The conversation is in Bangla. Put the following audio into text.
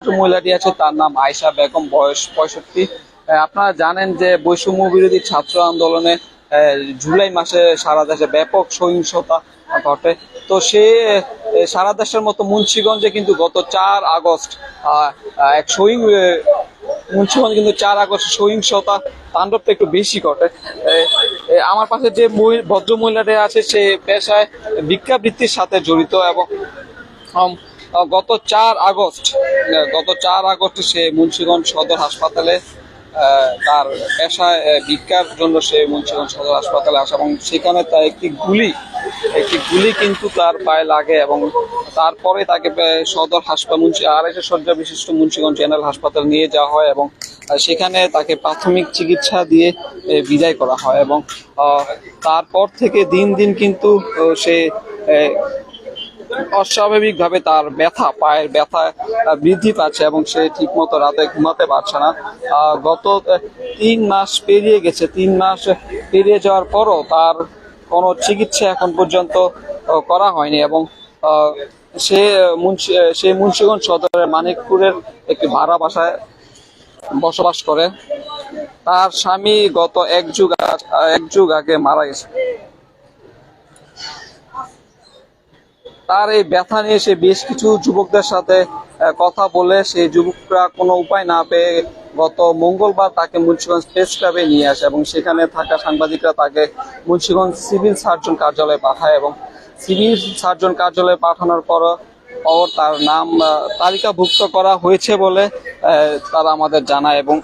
মহিলাটি আছে তার নাম আয়েশা বেগম, বয়স 65। আপনারা জানেন যে বৈষম্য বিরোধী ছাত্র আন্দোলনে জুলাই মাসে সারা দেশে ব্যাপক সহিংসতা ঘটে। তো সে সারা দেশের মতো মুন্সিগঞ্জে কিন্তু গত 4 আগস্ট এক মুন্সিগঞ্জ কিন্তু 4 আগস্ট সহিংসতা তাণ্ডবটা একটু বেশি ঘটে। আমার পাশে যে ভদ্র মহিলাটি আছে সে পেশায় ভিক্ষাবৃত্তির সাথে জড়িত এবং গত 4 আগস্ট সে মুন্সিগঞ্জ সদর হাসপাতালে তার পেশায় ভিক্ষার জন্য সে মুন্সিগঞ্জ সদর হাসপাতালে আসে এবং সেখানে তার একটি গুলি কিন্তু তার পায়ে লাগে এবং তারপরে তাকে সদর হাসপাতাল 250 শয্যা বিশিষ্ট মুন্সিগঞ্জ জেনারেল হাসপাতাল নিয়ে যাওয়া হয় এবং সেখানে তাকে প্রাথমিক চিকিৎসা দিয়ে বিদায় করা হয় এবং তারপর থেকে দিন দিন কিন্তু সে অস্বাভাবিকভাবে তার পায়ের ব্যথা বৃদ্ধি পাচ্ছে এবং সে ঠিকমতো রাতে ঘুমাতে পারছে না। গত 3 মাস পেরিয়ে গেছে। 3 মাস পেরিয়ে যাওয়ার পরও তার কোনো চিকিৎসা এখন পর্যন্ত করা হয়নি এবং সে মুন্সিগঞ্জ সদরের মানিকপুরের একটি ভাড়া বাসায় বসবাস করে। তার স্বামী গত এক যুগ আগে মারা গেছে। তার এই ব্যথা নিয়ে সে বেশ কিছু যুবকদের সাথে কথা বলে সেই যুবকরা কোনো উপায় না পেয়ে গত মঙ্গলবার তাকে মুন্সিগঞ্জ প্রেস ক্লাবে নিয়ে আসে এবং সেখানে থাকা সাংবাদিকরা তাকে মুন্সিগঞ্জ সিভিল সার্জন কার্যালয়ে পাঠায় এবং সিভিল সার্জন কার্যালয়ে পাঠানোর পর তার নাম তালিকাভুক্ত করা হয়েছে বলে তারা আমাদের জানায় এবং